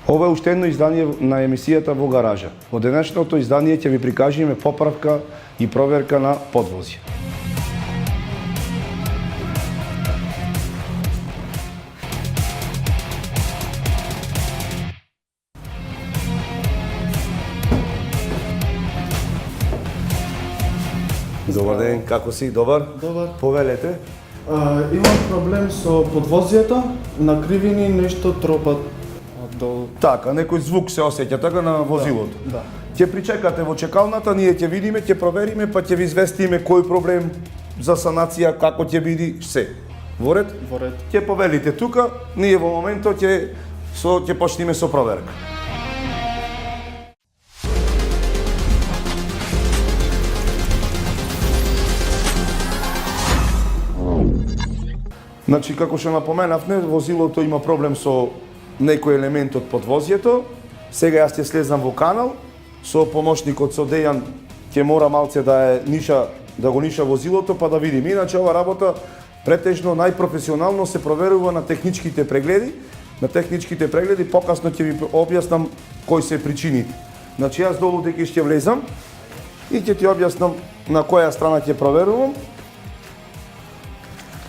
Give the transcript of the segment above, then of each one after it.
Ова е уште едно издание на емисијата Во гаража. Во денешното издание ќе ви прикажеме поправка и проверка на подвози. Добар ден, како си? Добар? Добар. Повелете. Имам проблем со подвозијата, на кривини нешто тропат долу. Така, некој звук се осеќа така на возилото. Да. Ќе причекате во чекалната, ние ќе видиме, ќе провериме, па ќе ви известиме кој проблем за санација, како ќе биде, се. Во ред? Во ред. Ќе повелите тука, ние во моментот ќе почнеме со проверка. Значи, како што напоменавме, возилото има проблем со некој елемент од подвозието. Сега јас ќе слезам во канал, со помошникот со Дејан ќе мора малце да го ниша возилото, па да видиме. Иначе ова работа претежно најпрофесионално се проверува на техничките прегледи. На техничките прегледи покасно ќе ви објаснам кои се причините. Значи, јас долу дека ќе влезам и ќе ти објаснам на која страна ќе проверувам.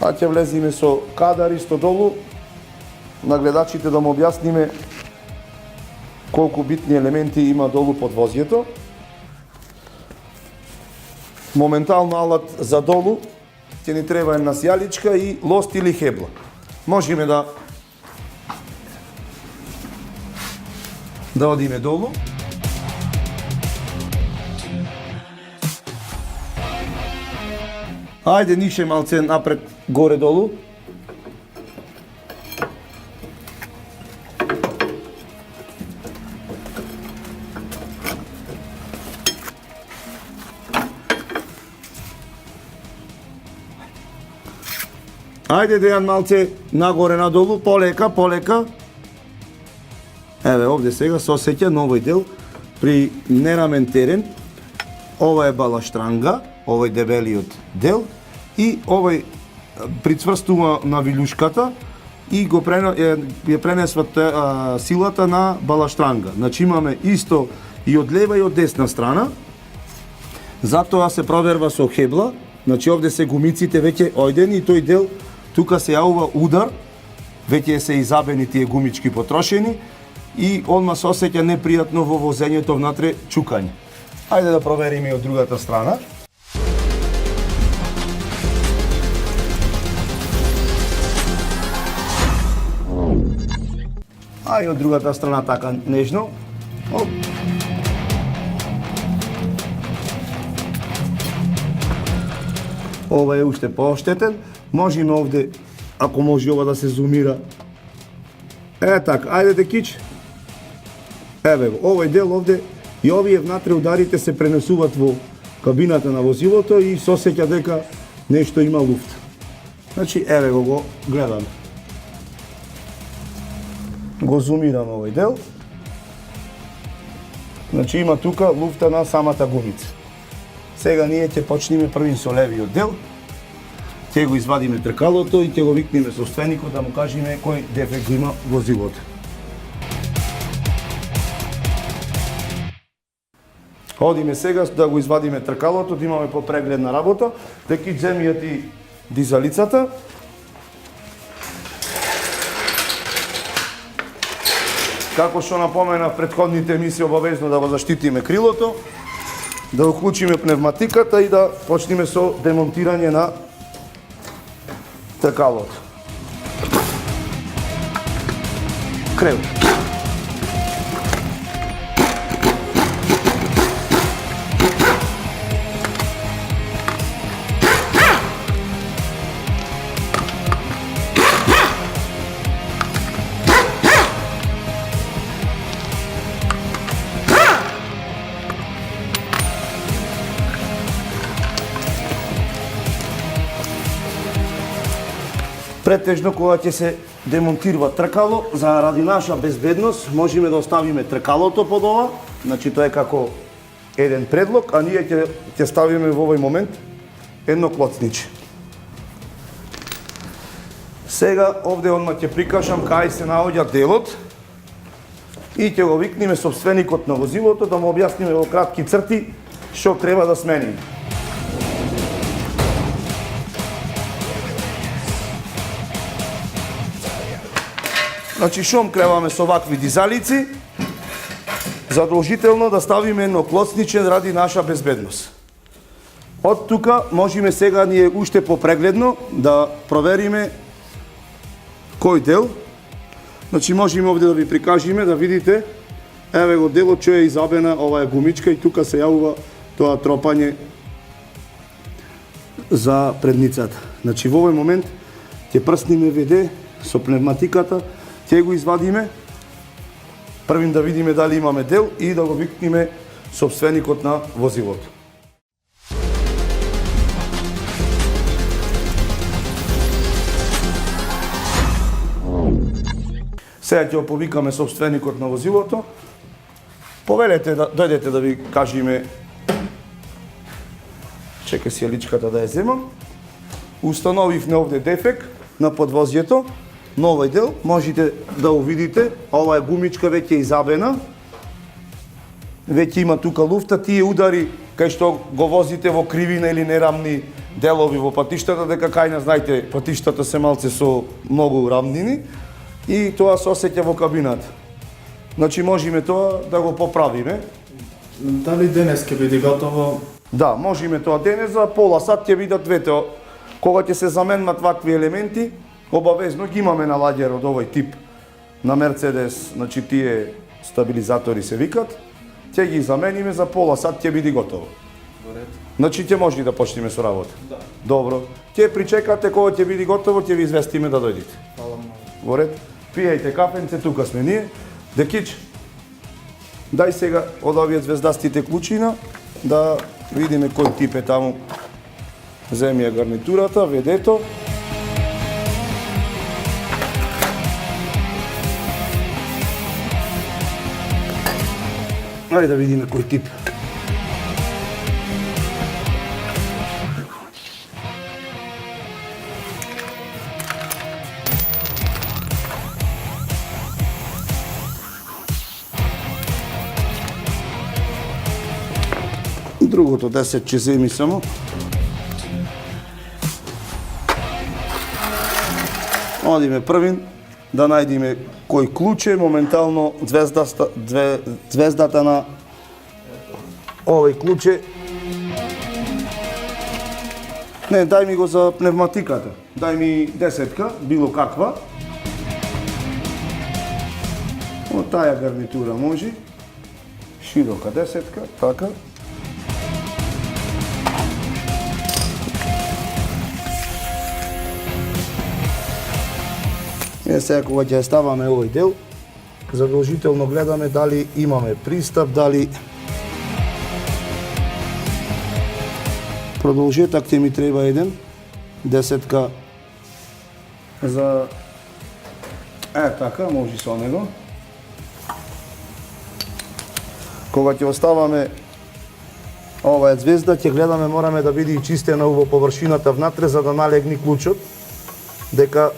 А ќе влезиме со кадар исто долу, на гледачите да му објасниме колку битни елементи има долу подвозието. Моментално алат за долу ќе ни треба една сјаличка и лост или хебла. Можеме да одиме долу. Ајде нише малце напред, горе-долу. Ајде Дејан малце нагоре-надолу, полека, полека. Еве, овде сега се осеќа новој дел при нерамен терен. Ова е балаштранга, овој дебелиот дел. И овој прицврстува на вилушката и ја пренесва силата на балаштранга. Значи имаме исто и од лева и од десна страна. Затоа се проверва со хебла. Значи овде се гумиците веќе ојдени и тој дел тука се јавува удар. Веќе се изабени тие гумички потрошени и одма се осеќа непријатно во возењето внатре чукање. Ајде да провериме и од другата страна. А и од другата страна така нежно. Оп. Ова е уште пооштетен. Можеме овде, ако може ова да се зумира. Така, ајде Декич. Еве го, овој дел овде и овие внатре ударите се пренесуваат во кабината на возилото и се осеќа дека нешто има луфт. Значи, еве го гледаме. Го зумирам овој дел. Значи има тука луфта на самата гумица. Сега ние ќе почнеме првин со левиот дел. Ќе го извадиме тркалото и ќе го викнеме собственикот да му кажеме кој дефект го има возилото. Одиме сега да го извадиме тркалото, да имаме попрегледна работа. Деки земја ти дизалицата. Како што напомена в претходните емисии, обавезно да го заштитиме крилото, да уклучиме пневматиката и да почнеме со демонтирање на тркалото. Крев. Претежно кога ќе се демонтира тркало, заради наша безбедност, можеме да оставиме тркалото под ова, значи тоа е како еден предлог, а ние ќе ставиме во овој момент едно клоцниче. Сега овде одма ќе прикажам кај се наоѓа делот и ќе го викнеме собственикот на возилото да му објасниме во кратки црти што треба да смениме. Значи, шом креваме со вакви дизалици, задолжително да ставиме едно клоцниче ради наша безбедност. Од тука можеме сега ние уште попрегледно да провериме кој дел. Значи, можеме овде да ви прикажеме, да видите, еве го делот што е изабена оваа гумичка и тука се јавува тоа тропање за предницата. Значи, во овој момент ќе прсниме ВД со пневматиката, ќе го извадиме, првим да видиме дали имаме дел и да го викнеме собственикот на возилото. Сега ќе го повикаме собственикот на возилото. Повелете да дојдете да ви кажеме. Чекај си личката да ја земам. Установивме овде дефект на подвозјето. Новој дел, можете да го видите, ова е гумичка веќе изабена, веќе има тука луфта, тие удари кај што го возите во кривина или нерамни делови во патиштата, дека кај нас, знаете, патиштата се малце со многу рамнини и тоа се осеќа во кабината. Значи можеме тоа да го поправиме. Дали денес ќе биде готово? Да, можеме тоа денес, за пола сат ќе бидат двете. Кога ќе се заменат вакви елементи, обавезно ги имаме на лагер од овој тип на Мерцедес, значи тие стабилизатори се викат, ќе ги замениме за пола сат ќе биде готово. Значи ќе може да почнеме со работа. Да. Добро. Ќе причекате кога ќе биде готово, ќе ви известиме да дојдете. Фала многу. Во ред. Пијајте кафенце, тука сме ние. Декич, дај сега од овие звездастите клучина да видиме кој тип е таму. Земи ја гарнитурата, ведето. Ајде да видиме кој тип. Другото 10 ќе земи само. Одиме првин да најдиме кој клуч е моментално звездата на овој клуч е. Не, дај ми го за пневматиката. Дај ми десетка, било каква. Од таа гарнитура може. Широка десетка, така. Сега кога ќе ставаме овој дел, задолжително гледаме дали имаме пристап, дали продолжетак ќе ми треба еден, десетка за така, може со него. Кога ќе оставаме оваа звезда, ќе гледаме, мораме да биде чистена во површината внатре за да налегни клучот, дека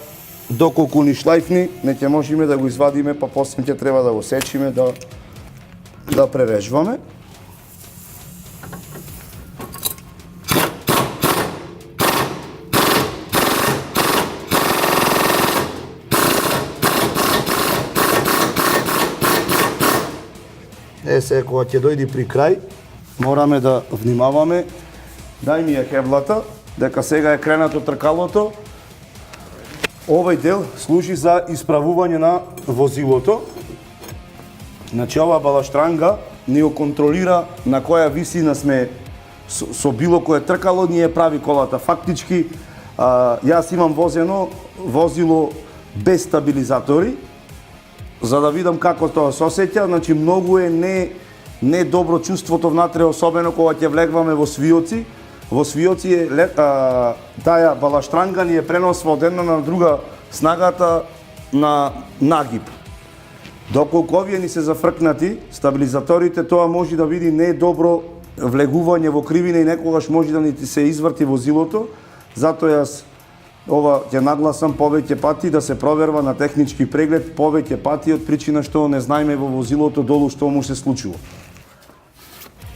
доколку ни шлајфни, не ќе можеме да го извадиме, па после ќе треба да го сечиме, да прережваме. Сега кога ќе дојди при крај, мораме да внимаваме. Дај ми ја хеблата, дека сега е кренато тркалото. Овој дел служи за исправување на возилото. Значи, ова балаштранга ни го контролира на која висина сме со било кое тркало, ни е прави колата. Фактички, јас имам возено возило без стабилизатори, за да видам како тоа се осеќа. Значи, многу е не добро чувството внатре, особено кога ќе влегваме во свиоци. Во свиоци е таа балаштранга ни е преносва од една на друга снагата на нагиб. Доколку овие ни се зафркнати, стабилизаторите, тоа може да биде не добро влегување во кривина и некогаш може да ни се изврти возилото. Затоа јас Ова ќе нагласам повеќе пати да се проверва на технички преглед повеќе пати од причина што не знаеме во возилото долу што му се случило.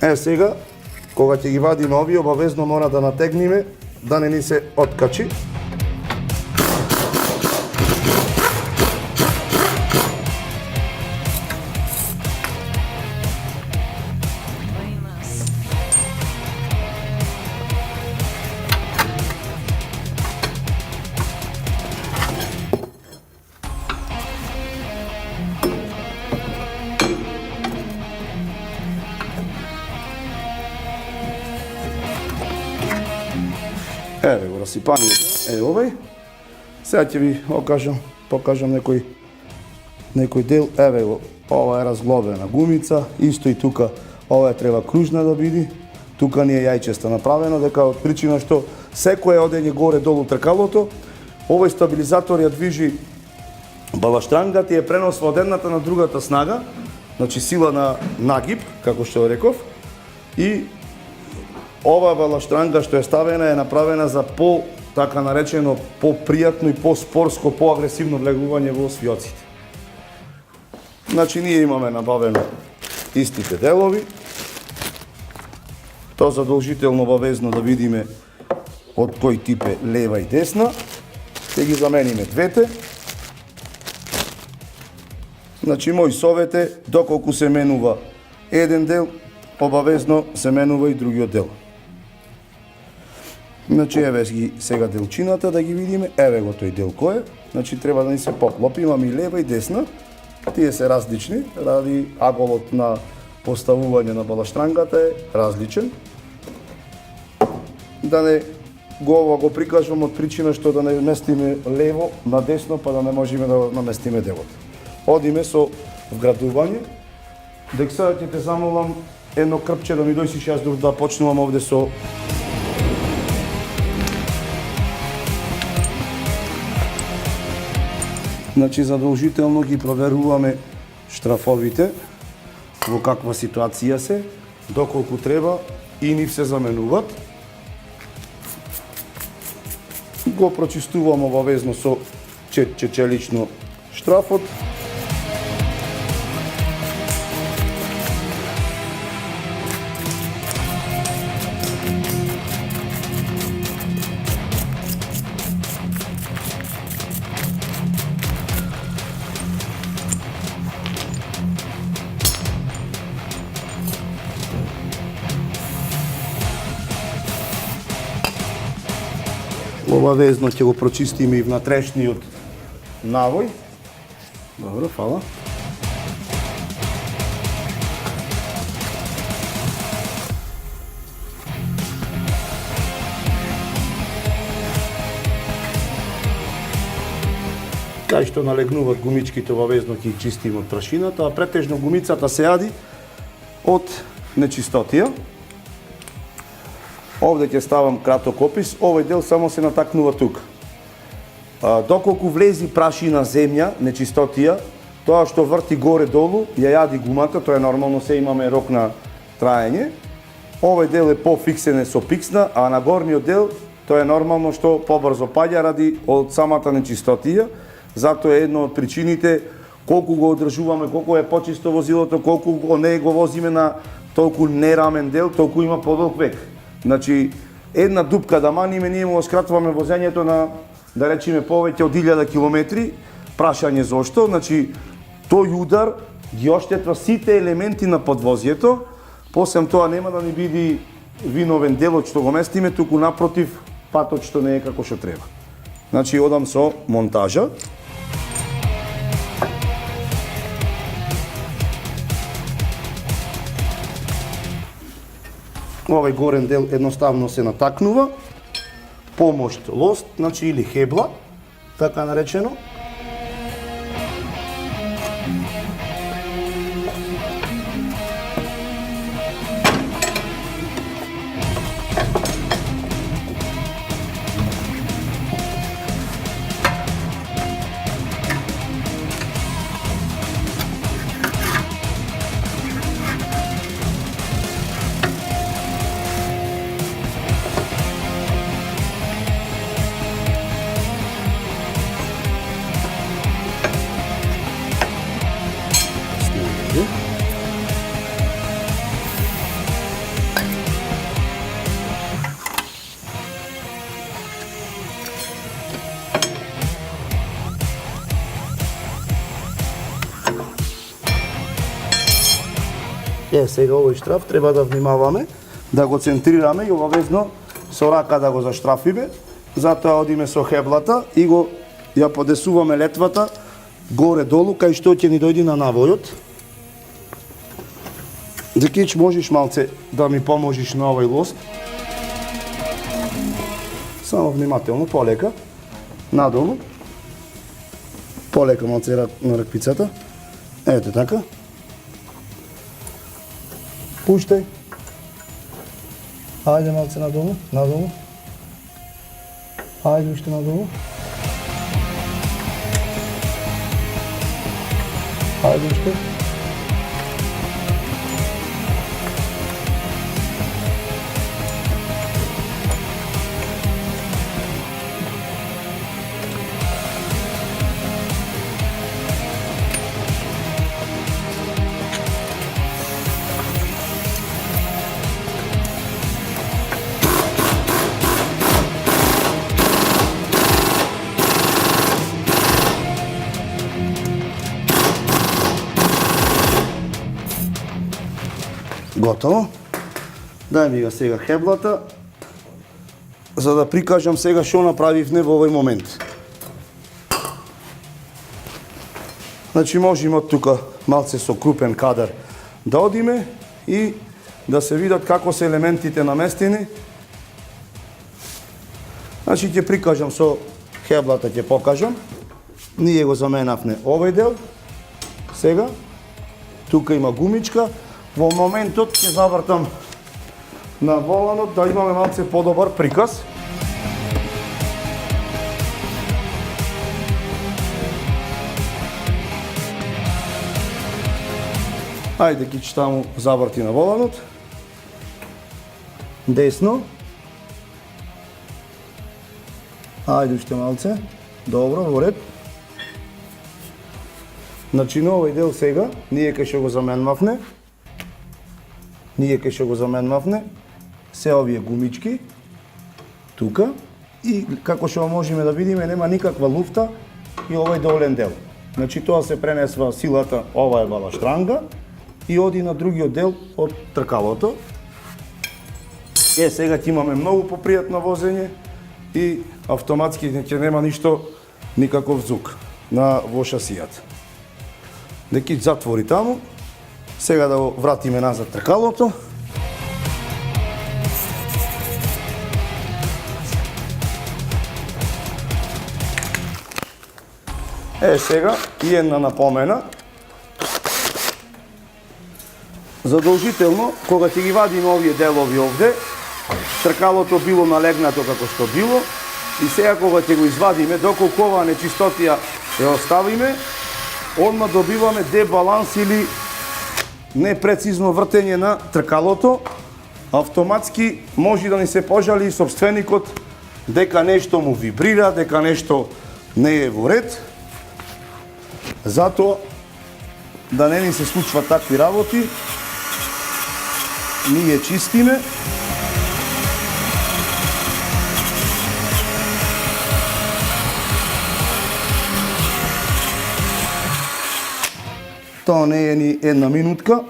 Сега, кога ќе ги вадиме овие, обавезно мора да натегниме да не ни се откачи. Еве го расипанието, овој. Сега ќе ви покажам некој дел. Еве го, ова е разглобена гумица, исто и тука, ова е треба кружна да биде. Тука ни е јајчеста направено, дека од причина што секое одење горе долу тркалото, овој стабилизатор ја движи балаштрангата и ја преносва од едната на другата снага, значи сила на нагиб, како што реков, и ова балаштранга што е ставена е направена за така наречено попријатно и поспорско, поагресивно влегување во свиоците. Значи ние имаме набавено истите делови. Тоа задолжително обавезно да видиме од кој тип е лева и десна. Ќе ги замениме двете. Значи мој совет е доколку се менува еден дел, обавезно се менува и другиот дел. Значи, еве ги сега делчината да ги видиме, еве го тој дел кој е. Значи, треба да ни се поклопи, имаме и лева и десна. Тие се различни, ради аголот на поставување на балаштрангата е различен. Да не го прикажувам од причина што да не местиме лево на десно, па да не можеме да наместиме делот. Одиме со вградување. Дек сега ќе те замолам едно крпче да ми дојсиш јас да почнувам овде со Значи, задолжително ги проверуваме штрафовите, во каква ситуација се, доколку треба и нив се заменуваат. Го прочистувам обавезно со чечелично штрафот. Обавезно ќе го прочистиме и внатрешниот навој. Добро, фала. Кај што налегнуваат гумичките, обавезно ќе ги чистиме од прашината, а претежно гумицата се јади од нечистотија. Овде ќе ставам краток опис, овој дел само се натакнува тука. Доколку влези прашина, земја, нечистотија, тоа што врти горе-долу, ја јади гумата, тоа е нормално, се имаме рок на траење. Овој дел е пофиксен со пиксна, а на горниот дел, тоа е нормално што побрзо паѓа ради од самата нечистотија. Затоа е една од причините колку го одржуваме, колку е почисто возилото, колку не го возиме на толку нерамен дел, толку има подолг век. Значи, една дупка да маниме, ние му скратуваме возењето на, да речеме, повеќе од 1000 километри. Прашање зошто? Значи, тој удар ги оштетва сите елементи на подвозјето, посем тоа нема да ни биде виновен делот што го местиме, туку напротив, патот што не е како што треба. Значи, одам со монтажа. Овој горен дел едноставно се натакнува, помошт лост, значи или хебла, така наречено. Сега овој штраф треба да внимаваме, да го центрираме и обавезно со рака да го заштрафиме. Затоа одиме со хеблата и го ја подесуваме летвата горе-долу, кај што ќе ни дојде на навојот. Декич, можеш малце да ми поможиш на овој лост? Само внимателно, полека, надолу. Полека малце на раквицата. Ето така. Пуштај. Ајде малце надолу, надолу. Ајде уште надолу. Ајде уште. Готово. Дај ми ga сега хеблата, за да прикажам сега што направивме во овој момент. Значи можеме од тука малце со крупен кадар да одиме и да се видат како се елементите наместени. Значи ќе прикажам со хеблата, ќе покажам. Ние го заменавме овој дел. Сега тука има гумичка. Во моментот ќе завртам на воланот да имаме малце подобар приказ. Ајде ќе таму заврти на воланот. Десно. Ајде уште малце. Добро, во ред. Значи на овој дел сега ние ќе што го заменмавме. Се овие гумички тука и како што можеме да видиме нема никаква луфта и овој долен дел. Значи тоа се пренесва силата, ова е бала штранга и оди на другиот дел од тркалото. Сега ќе имаме многу попријатно возење и автоматски ќе нема ништо, никаков звук во шасијата. Деки затвори таму. Сега да го вратиме назад тркалото. Сега и една напомена. Задолжително, кога ќе ги вадиме овие делови овде, тркалото било налегнато како што било и сега кога ќе го извадиме, доколку оваа нечистотија ја оставиме, одма добиваме дебаланс или непрецизно вртење на тркалото, автоматски може да ни се пожали собственикот дека нешто му вибрира, дека нешто не е во ред. Затоа, да не ни се случват такви работи, ние чистиме. Тоа не е ни една минутка,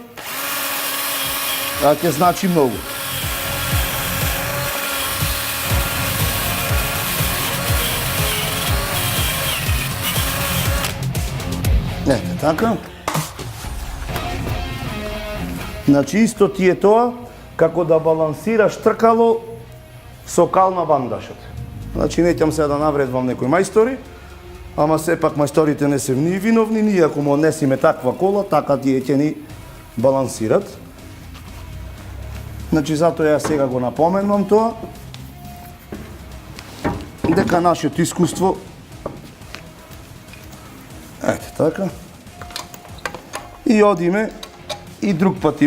а ќе значи многу. Ете така. Значи исто ти е тоа како да балансираш тркало со кал на бандашот. Значи неќам се да навредвам некои мајстори, ама сепак мајсторите не се виновни, ние ако му однесиме таква кола, така тие ќе ни балансират. Значи затоа ја сега го напоменувам тоа, дека нашето искуство, ете така, и одиме, и друг пат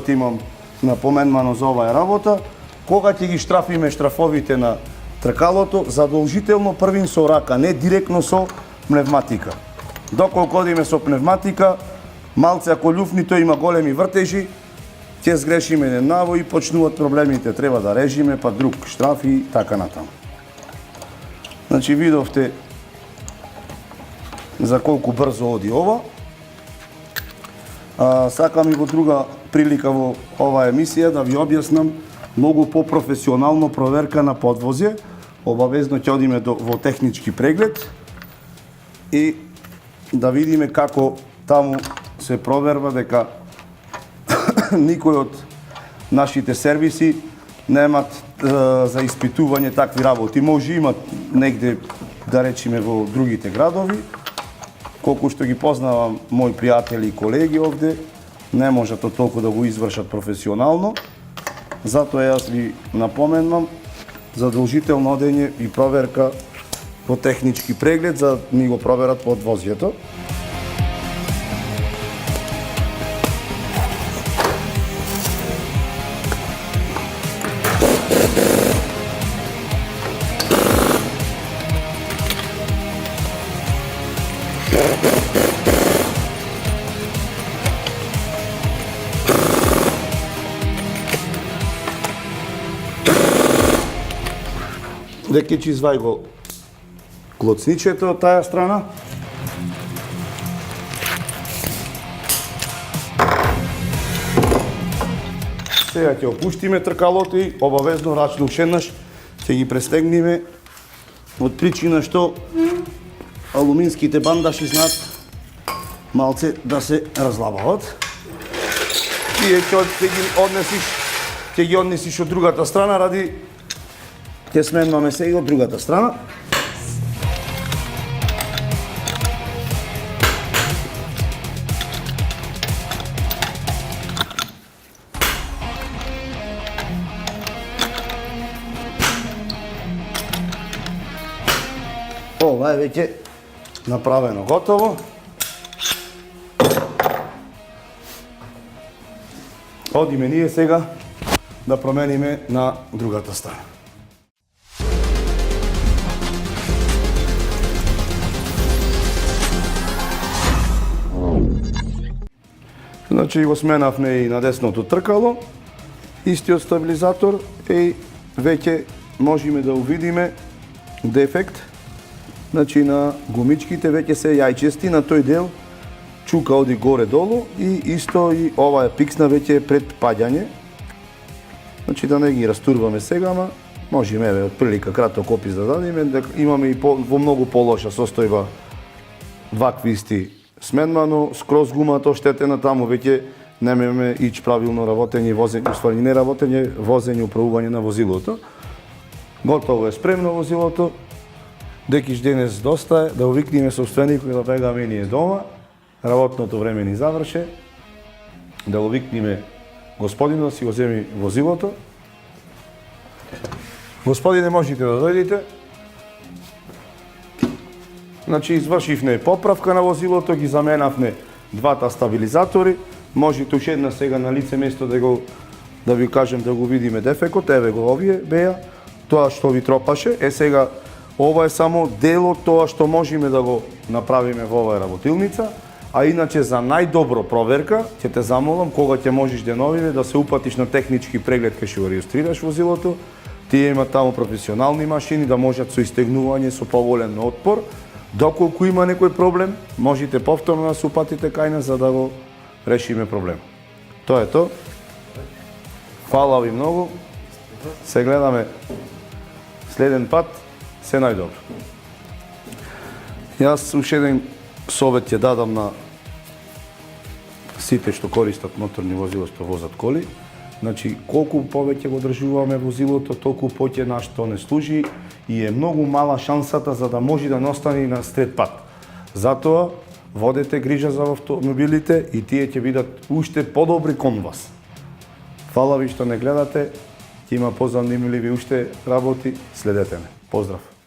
имам напоменувано за оваа работа, кога ќе ги штрафиме штрафовите на тркалото, задолжително првин со рака, не директно со пневматика. Доколку одиме со пневматика, малце ако љуфнито има големи вртежи, ќе сгрешиме еден навој и почнуваат проблемите. Треба да режиме, па друг штраф и така натаму. Значи видовте за колку брзо оди ова. Сакам и во друга прилика во оваа емисија да ви објаснам многу попрофесионално проверка на подвозје. Обавезно ќе одиме во технички преглед и да видиме како таму се проверва дека никој од нашите сервиси немат за испитување такви работи. Може имат негде, да речеме, во другите градови. Колку што ги познавам мои пријатели и колеги овде, не можат толку да го извршат професионално. Затоа јас ви напоменувам задолжително одење и проверка во технички преглед за да ни го проверат подвозјето. Дека ќе извај го клоцничето од таа страна. Сега ќе опуштиме тркалото и обавезно рачно уште еднаш ќе ги престегнеме од причина што алуминските бандаши знаат малце да се разлабават. Тие ќе ги однесиш од другата страна ради ќе сменуваме сега од другата страна. Ова е веќе направено, готово. Одиме ние сега да промениме на другата страна. Значи го сменавме и на десното тркало, истиот стабилизатор и веќе можеме да увидиме дефект. Значи на гумичките веќе се јајчести, на тој дел чука оди горе-долу и исто и ова е пиксна веќе пред паѓање. Значи да не ги растурваме сега, ама можеме еве од прилика краток опис да дадеме, дека имаме и во многу полоша состојба вакви исти сменма, но скроз гумата оштетена, таму веќе немаме ич правилно работење и возење, уствари не работење, возење, управување на возилото. Готово е спремно возилото. Декиш денес доста е, да увикнеме собственикот да бегаме ние дома. Работното време ни заврше. Да увикнеме господинот да си го земи возилото. Господине, можете да дојдете. Значи, извршивме поправка на возилото, ги заменавме двата стабилизатори. Можете уште една сега на лице место да ви кажем да го видиме дефекот. Еве го овие беа, тоа што ви тропаше. Сега ова е само дел од тоа што можеме да го направиме во оваа работилница. А иначе за најдобро проверка ќе те замолам кога ќе можеш деновиве да се упатиш на технички преглед кај што го рејустрираш возилото. Тие имаат таму професионални машини да можат со истегнување со поголем отпор. Доколку има некој проблем, можете повторно да се упатите кај нас за да го решиме проблем. Тоа е тоа. Фала ви многу. Се гледаме следен пат. Се најдобро. Јас уште еден совет ќе дадам на сите што користат моторни возила, што возат коли. Значи, колку повеќе го одржуваме возилото, толку поќе на што не служи и е многу мала шансата за да може да не остане на сред пат. Затоа, водете грижа за автомобилите и тие ќе бидат уште подобри кон вас. Фала ви што не гледате, ќе има позанимливи уште работи, следете ме. Поздрав!